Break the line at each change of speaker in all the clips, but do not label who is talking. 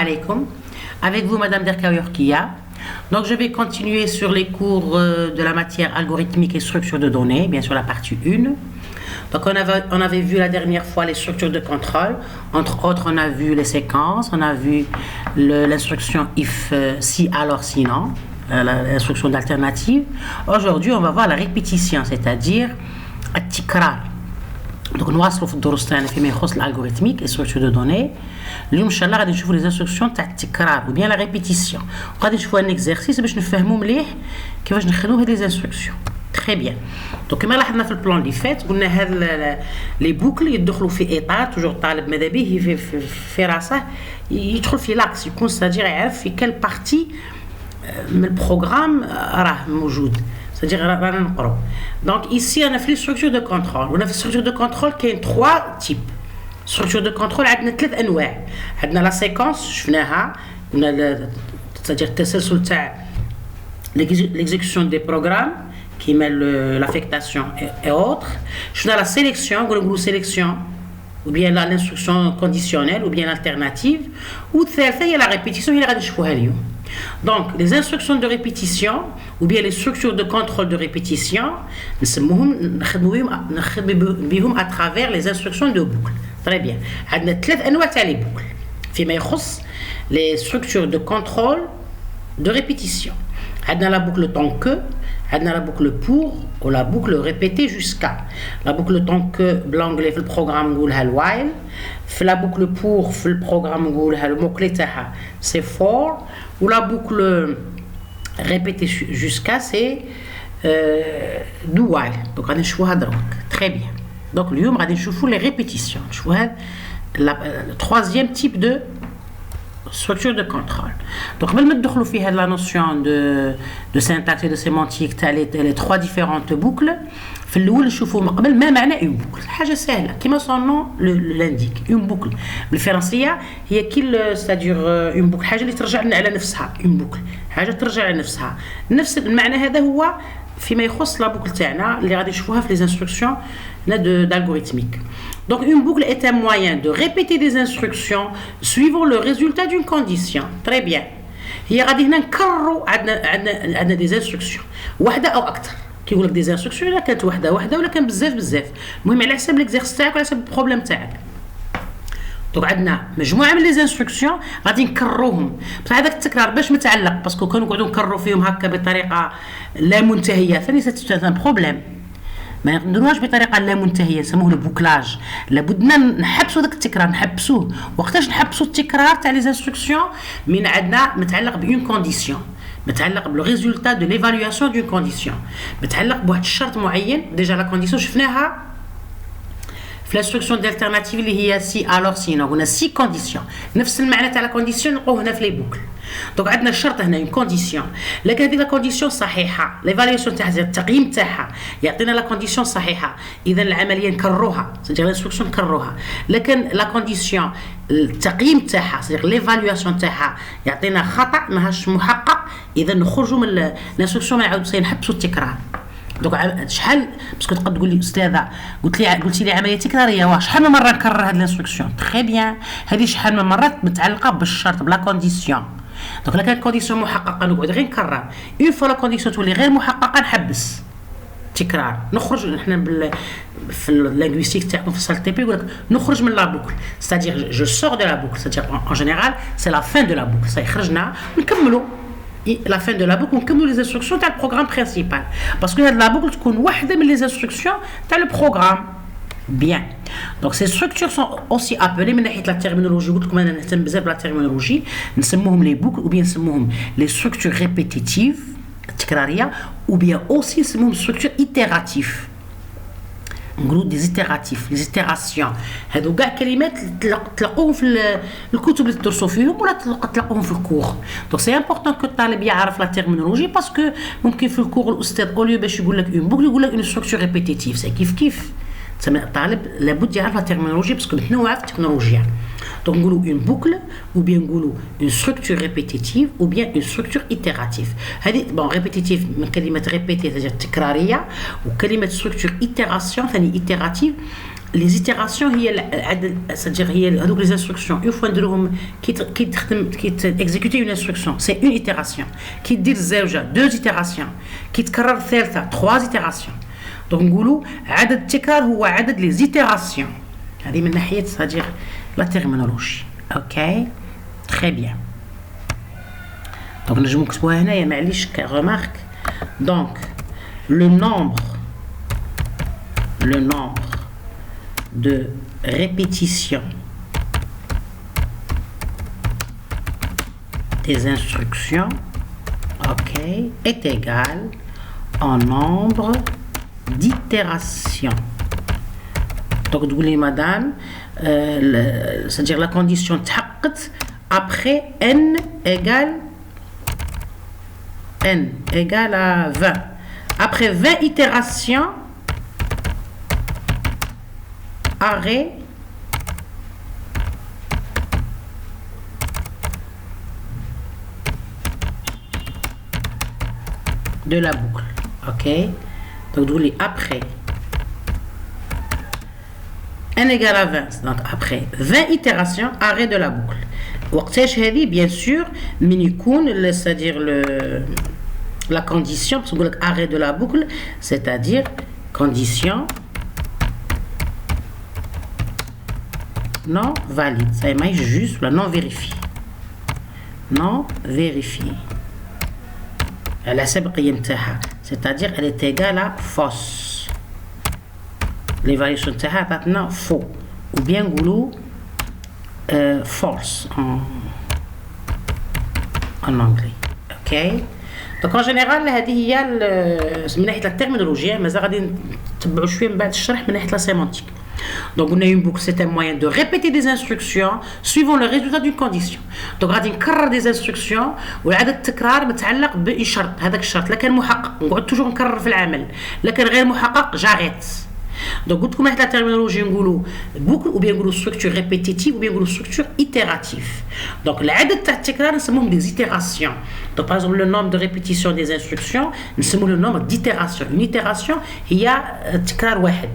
alaikum. Avec vous, Madame Derkaoui Rokia. Donc, je vais continuer sur les cours de la matière algorithmique et structure de données, bien sûr la partie 1. Donc, on avait vu la dernière fois les structures de contrôle. Entre autres, on a vu les séquences, on a vu l'instruction if, si, alors, sinon, l'instruction d'alternative. Aujourd'hui, on va voir la répétition, c'est-à-dire التكرار. Donc نواصلوا في الدروس تاعنا فيما يخص الالغوريثميك et structure de données. اليوم ان شاء الله غادي نشوفوا لي انستركسيون تاع التكرار ou bien la répétition. وغادي نشوفوا ان اكزرسيس باش نفهموا مليح كيفاش نخدموا هاد لي انستركسيون. تري بيان. دونك كما لاحظنا في البلان اللي فات قلنا هاد لي بوكل يدخلوا في اطار توجور الطالب ماذا به في راسه يدخل في لاكس يكون ستادير يعرف في كل بارتي من البروغرام راه موجود. C'est-à-dire رانا نقرو. Donc ici on a fait les structures de contrôle. On a fait structure de contrôle qui a trois types. Structure de contrôle عندنا ثلاث انواع. عندنا لا séquence شفناها قلنا c'est-à-dire التسلسل تاع l'exécution des programmes qui met l'affectation et autres. شفنا la sélection نقولوا sélection ou bien l'instruction conditionnelle ou bien l'alternative. والثالثه هي la répétition اللي غادي نشوفوها اليوم. Donc, les instructions de répétition ou bien les structures de contrôle de répétition, nous à travers les instructions de boucle. Très bien. On a trois أنواع تاع les boucles. فيما يخص les structures de contrôle de répétition. On a la boucle tant que, on a la boucle pour ou la boucle répétée jusqu'à. La boucle tant que بالانجلي في البروغرام نقولها while. في la boucle pour في البروغرام نقولها الموكلي تاعها c'est for. Ou la boucle répétée jusqu'à, c'est do while. Donc, on va voir très bien. Donc, on va voir les répétitions. Le troisième type de structure de contrôle. Donc, on va voir la notion de syntaxe et de sémantique, les trois différentes boucles. في الاول نشوفوا من قبل ما معنى اون بوكل حاجه سهله كما صون نو لانديك اون بوكل بالفرنسيه هي كي ستادير اون بوكل حاجه اللي ترجع لنا على نفسها اون بوكل حاجه ترجع على نفسها نفس المعنى هذا هو فيما يخص لا بوكل تاعنا اللي غادي نشوفوها في لي انستركسيون d'algorithmique. Donc une boucle est un moyen de répéter des instructions suivant le résultat d'une condition. Très bien. هي غادي هنا نكرروا عندنا des instructions واحده او اكثر كيقول لك دي انستركسيون الا كانت وحده ولا كان بزاف المهم على حسب ليكزيرسيس تاعك وعلى حسب البروبليم تاعك. دونك عندنا مجموعه من لي انستركسيون غادي نكرروهم بصح هذاك التكرار باش متعلق باسكو كانوا نقعدوا نكرروا فيهم هكا بطريقه لا منتهيه ثاني سيت ان بروبليم ما نديروهاش بطريقه لا منتهيه نسموه البوكلاج. لابد نحبسوا داك التكرار نحبسوه. وقتاش نحبسوا التكرار تاع لي انستركسيون من عندنا متعلق بون كونديسيون متعلق بالريزولتا دو ليفالواسيون دون كونديسيون متعلق بواحد الشرط معين. ديجا لا كونديسيون شفناها في الانستركسيون دالتيرناتيف اللي هي سي الور سينو قلنا سي كونديسيون نفس المعنى تاع لا كونديسيون نلقوه هنا في لي بوكل. دونك عندنا الشرط هنا اون كونديسيون لكن هذه لا كونديسيون صحيحه ليفالواسيون تاعها التقييم تاعها يعطينا لا كونديسيون صحيحه اذا العمليه نكرروها سيتي الانستركسيون نكرروها. لكن لا كونديسيون التقييم تاعها سيتي ليفالواسيون تاعها يعطينا خطا ماهاش محقق اذا نخرجوا من الانستركسيون ما نعاودوا نحبسوا التكرار. دونك شحال باسكو تقدر تقول لي استاذه قلتي لي عمليه تكراريه واش شحال من مره نكرر هاد الانستركسيون تري بيان هذه شحال من مرات متعلقه بالشرط بلا كونديسيون. دونك الا كانت كونديسيون محققه نقعد غير نكرر اون فوا لا كونديسيون تولي غير محققه نحبس تكرار نخرج نحنا في اللينغويستيك تاعكم في السال تي بي يقول لك نخرج من لا بوكل c'est-à-dire je sors de la boucle c'est-à-dire en général c'est la fin de la boucle صاي خرجنا نكملوا la fin de la boucle ونكملوا les instructions تاع البروغرام برينسيبال باسكو هاد لا بوكل تكون واحده من les instructions تاع البروغرام. Bien. Donc ces structures sont aussi appelées من ناحيه لا تيرمينولوجي قلت لكم انا نهتم بزاف بلا تيرمينولوجي نسموهم لي بوكل ou bien نسموهم les structures répétitives التكراريه ou bien aussi نسموهم structures itératives نقولوا دي زيتيراتيف لي زيتيراسيون هادو كاع كلمات تلقوهم في الكتب اللي تدرسوا فيهم ولا تلقوهم في الكور. دونك سي امبورطون كو الطالب يعرف لا تيرمينولوجي باسكو ممكن في الكور الاستاذ اوليو باش يقول لك اون بوكل يقول لك اون ستركتور ريبيتيتيف سي كيف تسمى الطالب لابد يعرف لا تيرمينولوجي باسكو متنوعه في التكنولوجيا. دونك نقولوا اون بوكل ou bien نقولوا اون ستركتور ريبيتيتيف ou bien اون ستركتور ايتيراتيف. هذه بون ريبيتيتيف من كلمه ريبيتي تاع تكراريه وكلمه ستركتور ايتيراسيون ثاني ايتيراتيف les itérations c'est-à-dire les instructions une fois qui exécuter une instruction c'est une itération qui dit زوجة deux itérations qui تكرر ثالثة trois itérations donc نقولوا عدد التكرار هو عدد les itérations هذه من ناحية c'est-à-dire la terminologie. OK très bien. donc نجمو نكتبوها هنايا معليش remarque. donc le nombre de répétition des instructions, OK, est égal au nombre d'itérations. Donc, vous voulez, madame, c'est-à-dire la condition تحققت après n égale à 20. Après 20 itérations, arrêt de la boucle. OK donc vous après n égale à 20 donc après 20 itérations arrêt de la boucle. وقتاش هذه bien sûr من يكون c'est-à-dire la condition parce que arrêt de la boucle c'est-à-dire condition non valide ça est juste la non vérifiée elle a c'est-à-dire elle est égale à fausse l'évaluation تاعها عطاتنا faux ou bien نقولوا false en anglais. OK donc en général هذه هي من ناحيه الترمينولوجيا مازال غادي نتبعوا شويه من بعد الشرح من ناحيه لا سيمانتيك. Donc, on a une boucle, c'est un moyen de répéter des instructions suivant le résultat d'une condition. Donc, غادي نكرر des instructions وعدد التكرار متعلق بشرط هذاك الشرط. لا كان محقق نقعد توجور نكرر في العمل، لا كان غير محقق جاريت. Donc, قلت لكم واحد لا ترمينولوجي نقولوا boucle ou bien نقولوا structure répétitive ou bien نقولوا structure itérative. Donc, العدد تاع التكرار نسموهم des itérations. Donc, par exemple, le nombre de répétitions des instructions نسموه le nombre d'itérations. Une itération هي تكرار واحد.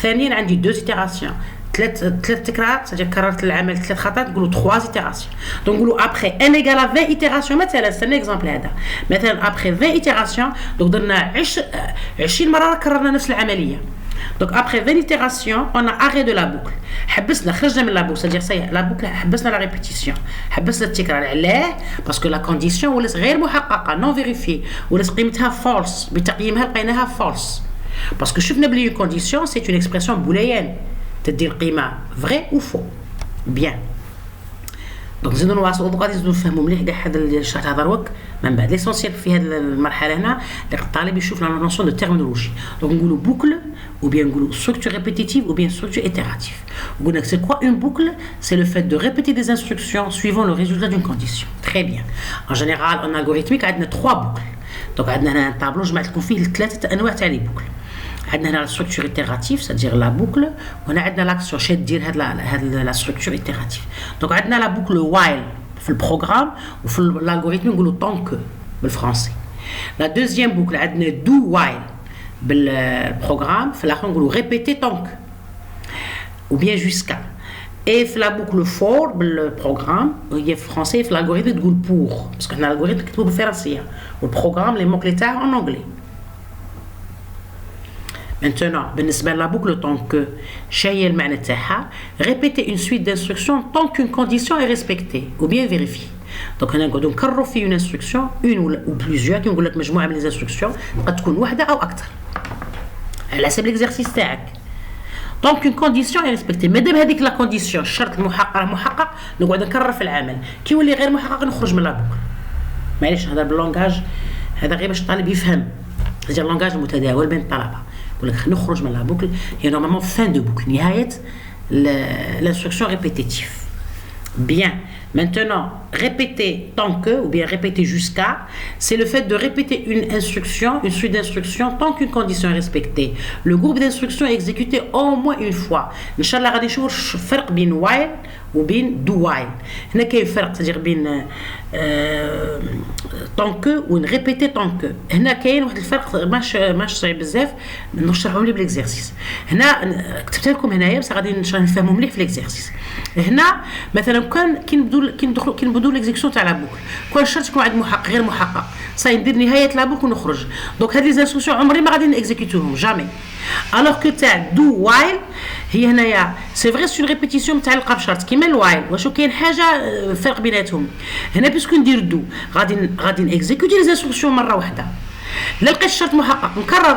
ثانيا عندي دو itérations ثلاث تكرار c'est-à-dire كررت العمل ثلاث خطرات نقولوا 3 itérations. donc نقولوا après n égale à 20 itérations مثلا c'est un exemple هذا مثلا après 20 itérations donc درنا 20 مره كررنا نفس العمليه. donc après 20 itérations on a arrêt de la boucle حبسنا خرجنا من la boucle c'est-à-dire ça y est la boucle حبسنا la répétition حبسنا التكرار علاه parce que la condition ولات غير محققه non vérifiée ولات قيمتها false بتقييمها لقيناها false. Parce que شفنا بلي une condition c'est une expression booléenne تدي القيمة vrai ou faux. bien donc نزيدو نواصلوا غادي نزيدو نفهموا مليح كاع هذا الشرح هذا دروك من بعد ليسونسيال في هذه المرحلة هنا اللي الطالب يشوف لا نوسيون دو تيرمينولوجي. donc نقولوا boucle ou bien نقولوا structure répétitive ou bien structure itérative. قلنا c'est quoi une boucle c'est le fait de répéter des instructions suivant le résultat d'une condition. très bien en général en algorithmique عندنا 3 boucles. donc عندنا هنا un tableau جمعت لكم فيه 3 انواع تاع لي بوكل. عندنا هنا la structure itérative c'est-à-dire la boucle وهنا عندنا l'action شاد دير هاد la structure itérative. donc عندنا la boucle while في البروغرام وفي l'algorithme نقولوا tant que بالفرنسي. la deuxième boucle عندنا do while بالبروغرام في الاخر نقولوا répéter tant que ou bien jusqu'à. et في la boucle for بالبروغرام هي في فرنسي في l'algorithme تقول pour parce que حنا l'algorithme كتبوه بالفرنسيه والبروغرام لي مون كلي تاعه en anglais. Maintenant, بالنسبة la boucle tant que شاهي المعنى تاعها répéter une suite d'instructions tant qu'une condition est respectée ou bien vérifiée. donc هنا نقعدو نكرروا في une instruction une ou plusieurs كي نقول لك مجموعة من les instructions قد تكون واحدة أو أكثر على حسب l'exercice تاعك. tant qu'une condition est respectée مادام هذيك لا كونديسيون الشرط محقق نقعد نكرر في العمل كي يولي غير محقق نخرج من لا بوكل. معليش هذا باللونغاج هذا غير باش الطالب يفهم c'est-à-dire اللونغاج المتداول بين الطلبة. يقول لك نخرج من لا بوكل هي نورمالمون fin de boucle نهاية l'instruction répétitive. bien maintenant répéter tant que ou bien répéter jusqu'à c'est le fait de répéter une instruction une suite d'instructions tant qu'une condition est respectée. le groupe d'instructions est exécuté au moins une fois. Inch'Allah غادي نشوفوا الفرق بين while وبين دو وايل. هنا كاين فرق تدير بين طونكو ونغيبيتي طونكو. هنا كاين واحد الفرق ماش صعيب بزاف نشرحهم لي بالاكزرسيس. هنا كتبت لكم هنايا بس غادي نفهمهم مليح في الاكزرسيس. هنا مثلا كنبداو ليكزيكسيون تاع لابوك، كل شرط يكون عند محقق غير محقق، صاي ندير نهايه لابوك ونخرج. دونك هاد لي زانستركسيون عمري ما غادي نكزيكوتوهم جامي. الوغ كو تاع دو وايل هي هنايا سي فري سون ريبيتيسيون متعلقه بشرط كيما الوايل. واش كاين حاجه فرق بيناتهم؟ هنا باسكو ندير دو غادي نكزيكوتي لي زانستركسيون مره واحده، لا لقيت الشرط محقق نكرر